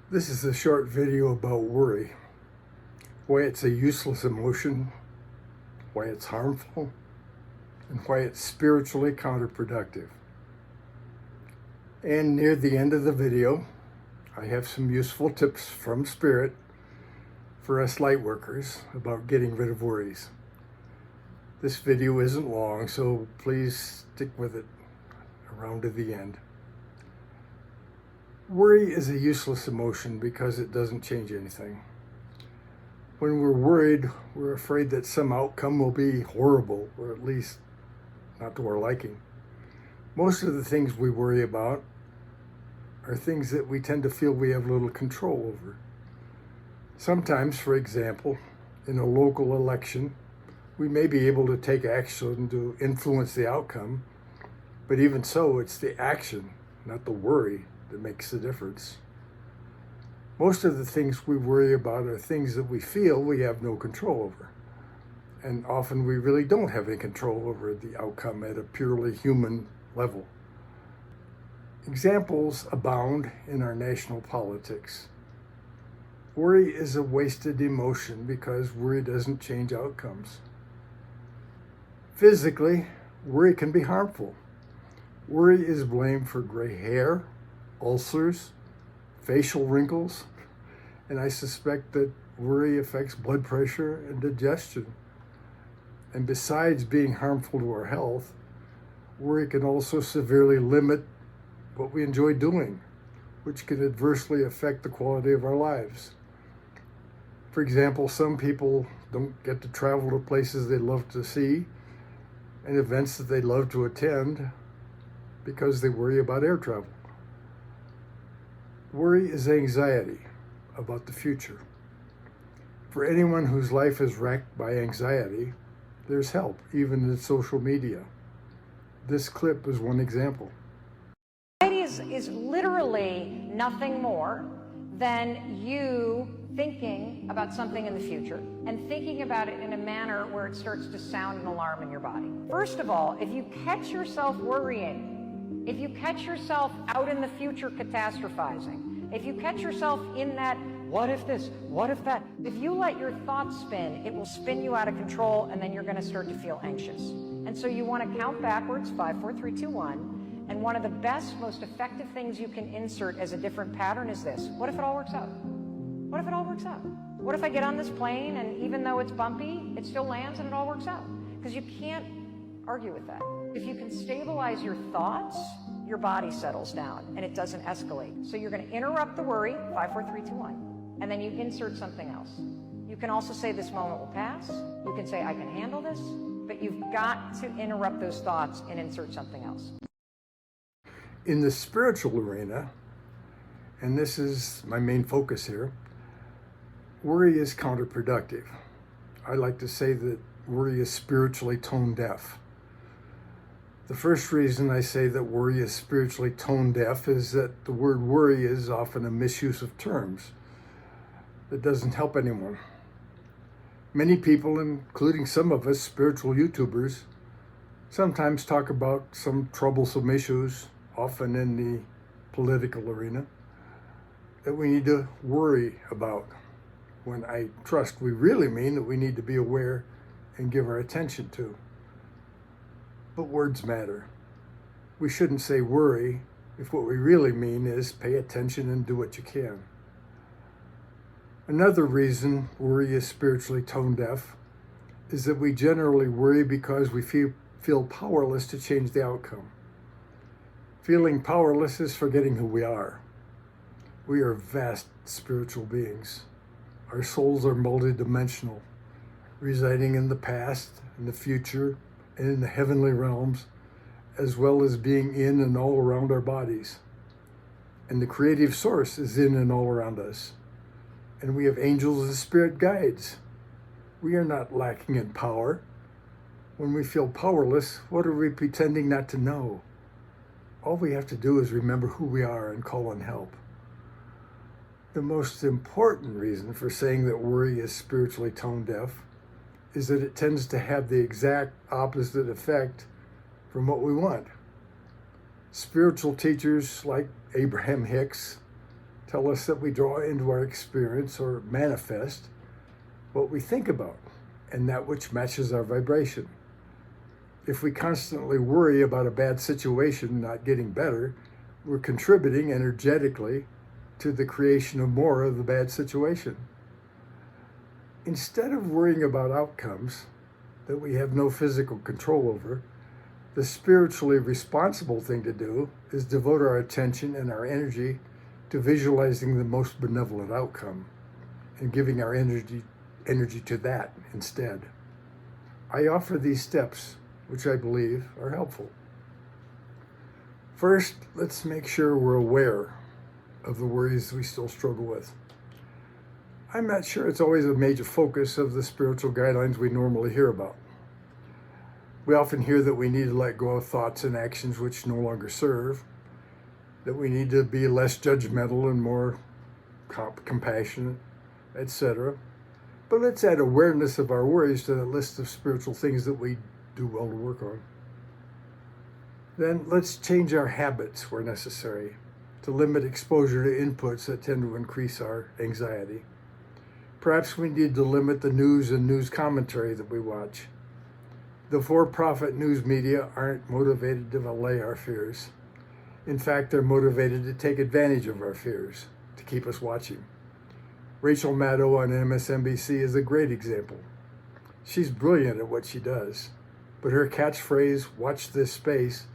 This is a short video about worry, why it's a useless emotion, why it's harmful, and why it's spiritually counterproductive. And near the end of the video, I have some useful tips from Spirit for us light workers about getting rid of worries. This video isn't long, so please stick with it around to the end. Worry is a useless emotion because it doesn't change anything. When we're worried, we're afraid that some outcome will be horrible, or at least not to our liking. Most of the things we worry about are things that we tend to feel we have little control over. Sometimes, for example, in a local election, we may be able to take action to influence the outcome, but even so, it's the action, not the worry, that makes the difference. Most of the things we worry about are things that we feel we have no control over. And often we really don't have any control over the outcome at a purely human level. Examples abound in our national politics. Worry is a wasted emotion because worry doesn't change outcomes. Physically, worry can be harmful. Worry is blamed for gray hair, ulcers, facial wrinkles, and I suspect that worry affects blood pressure and digestion. And besides being harmful to our health, worry can also severely limit what we enjoy doing, which can adversely affect the quality of our lives. For example, some people don't get to travel to places they love to see and events that they love to attend because they worry about air travel. Worry is anxiety about the future. For anyone whose life is wrecked by anxiety, there's help, even in social media. This clip is one example. Anxiety is literally nothing more than you thinking about something in the future and thinking about it in a manner where it starts to sound an alarm in your body. First of all, if you catch yourself worrying, if you catch yourself out in the future catastrophizing, if you catch yourself in that, what if this, what if that, if you let your thoughts spin, it will spin you out of control and then you're going to start to feel anxious. And so you want to count backwards, 5, 4, 3, 2, 1. And one of the best, most effective things you can insert as a different pattern is this. What if it all works out? What if it all works out? What if I get on this plane and even though it's bumpy, it still lands and it all works out? Because you can't argue with that. If you can stabilize your thoughts, your body settles down and it doesn't escalate. So you're going to interrupt the worry, 5, 4, 3, 2, 1, and then you insert something else. You can also say this moment will pass. You can say I can handle this, but you've got to interrupt those thoughts and insert something else. In the spiritual arena, and this is my main focus here, worry is counterproductive. I like to say that worry is spiritually tone deaf. The first reason I say that worry is spiritually tone deaf is that the word worry is often a misuse of terms that doesn't help anyone. Many people, including some of us spiritual YouTubers, sometimes talk about some troublesome issues, often in the political arena, that we need to worry about, when I trust we really mean that we need to be aware and give our attention to. But words matter. We shouldn't say worry if what we really mean is pay attention and do what you can. Another reason worry is spiritually tone deaf is that we generally worry because we feel powerless to change the outcome. Feeling powerless is forgetting who we are. We are vast spiritual beings. Our souls are multidimensional, residing in the past, in the future, and in the heavenly realms, as well as being in and all around our bodies. And the creative source is in and all around us. And we have angels as spirit guides. We are not lacking in power. When we feel powerless, what are we pretending not to know? All we have to do is remember who we are and call on help. The most important reason for saying that worry is spiritually tone deaf is that it tends to have the exact opposite effect from what we want. Spiritual teachers like Abraham Hicks tell us that we draw into our experience or manifest what we think about and that which matches our vibration. If we constantly worry about a bad situation not getting better, we're contributing energetically to the creation of more of the bad situation. Instead of worrying about outcomes that we have no physical control over, the spiritually responsible thing to do is devote our attention and our energy to visualizing the most benevolent outcome and giving our energy to that instead. I offer these steps, which I believe are helpful. First, let's make sure we're aware of the worries we still struggle with. I'm not sure it's always a major focus of the spiritual guidelines we normally hear about. We often hear that we need to let go of thoughts and actions which no longer serve, that we need to be less judgmental and more compassionate, etc. But let's add awareness of our worries to the list of spiritual things that we do well to work on. Then let's change our habits where necessary to limit exposure to inputs that tend to increase our anxiety. Perhaps we need to limit the news and news commentary that we watch. The for-profit news media aren't motivated to allay our fears. In fact, they're motivated to take advantage of our fears, to keep us watching. Rachel Maddow on MSNBC is a great example. She's brilliant at what she does, but her catchphrase, "Watch this space,"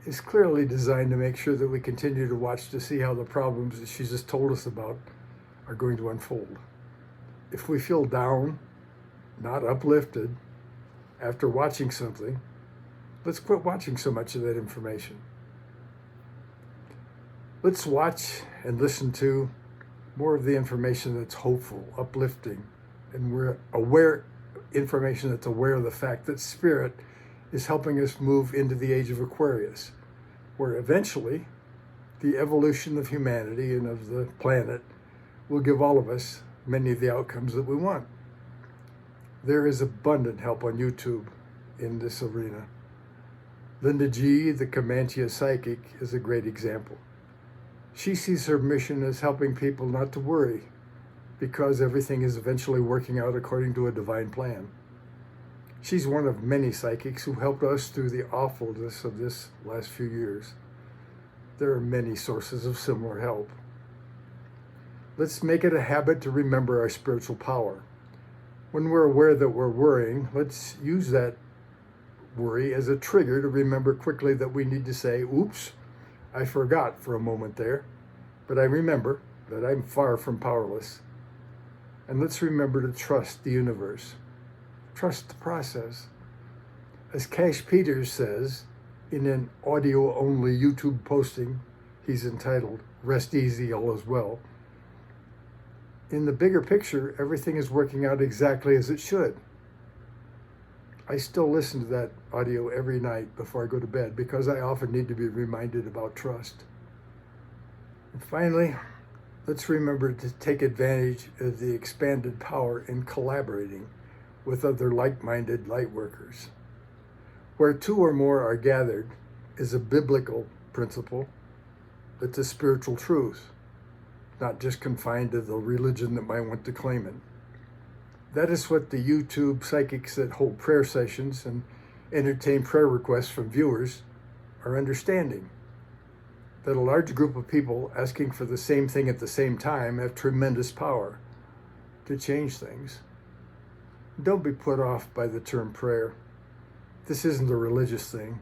is clearly designed to make sure that we continue to watch to see how the problems that she just told us about are going to unfold. If we feel down, not uplifted, after watching something, let's quit watching so much of that information. Let's watch and listen to more of the information that's hopeful, uplifting, and we're aware information that's aware of the fact that Spirit is helping us move into the age of Aquarius, where eventually the evolution of humanity and of the planet will give all of us many of the outcomes that we want. There is abundant help on YouTube in this arena. Linda G., the Comanche psychic, is a great example. She sees her mission as helping people not to worry because everything is eventually working out according to a divine plan. She's one of many psychics who helped us through the awfulness of this last few years. There are many sources of similar help. Let's make it a habit to remember our spiritual power. When we're aware that we're worrying, let's use that worry as a trigger to remember quickly that we need to say, "Oops, I forgot for a moment there, but I remember that I'm far from powerless." And let's remember to trust the universe. Trust the process. As Cash Peters says in an audio-only YouTube posting he's entitled, "Rest Easy, All Is Well," in the bigger picture, everything is working out exactly as it should. I still listen to that audio every night before I go to bed because I often need to be reminded about trust. And finally, let's remember to take advantage of the expanded power in collaborating with other like-minded light workers. Where two or more are gathered is a biblical principle that's a spiritual truth, not just confined to the religion that might want to claim it. That is what the YouTube psychics that hold prayer sessions and entertain prayer requests from viewers are understanding. That a large group of people asking for the same thing at the same time have tremendous power to change things. Don't be put off by the term prayer. This isn't a religious thing.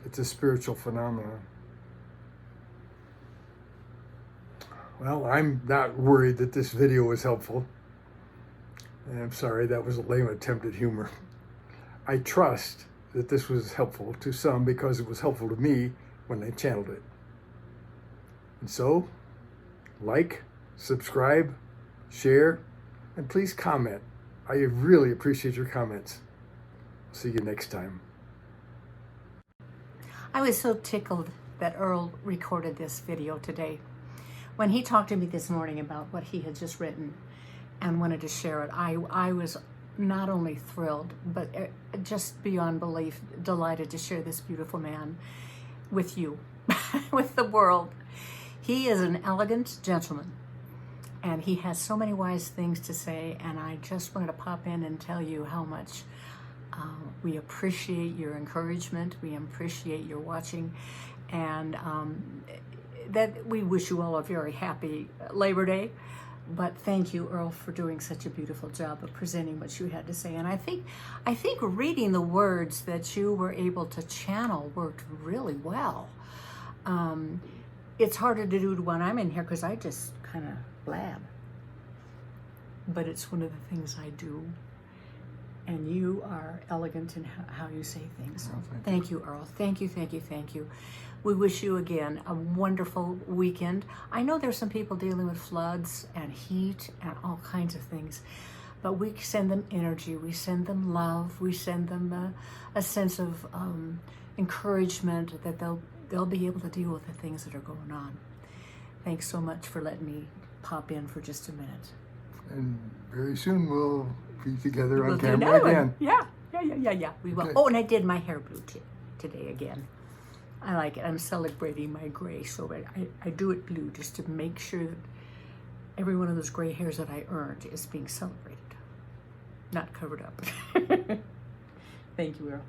It's a spiritual phenomenon. Well, I'm not worried that this video was helpful. And I'm sorry, that was a lame attempt at humor. I trust that this was helpful to some because it was helpful to me when I channeled it. And so, like, subscribe, share, and please comment. I really appreciate your comments. See you next time. I was so tickled that Earl recorded this video today. When he talked to me this morning about what he had just written and wanted to share it, I was not only thrilled, but just beyond belief delighted to share this beautiful man with you, with the world. He is an elegant gentleman, and he has so many wise things to say, and I just wanted to pop in and tell you how much we appreciate your encouragement, we appreciate your watching, and that we wish you all a very happy Labor Day. But thank you, Earl, for doing such a beautiful job of presenting what you had to say. And I think reading the words that you were able to channel worked really well. It's harder to do when I'm in here because I just kind of blab. But it's one of the things I do. And you are elegant in how you say things. So thank you, Earl. Thank you, thank you, thank you. We wish you, again, a wonderful weekend. I know there's some people dealing with floods and heat and all kinds of things, but we send them energy, we send them love, we send them a sense of encouragement that they'll be able to deal with the things that are going on. Thanks so much for letting me pop in for just a minute. And very soon we'll be together We'll on do camera another one. again. Yeah. We will. Okay. Oh, and I did my hair blue today again. I like it. I'm celebrating my gray, so I do it blue just to make sure that every one of those gray hairs that I earned is being celebrated, not covered up. Thank you, Earl.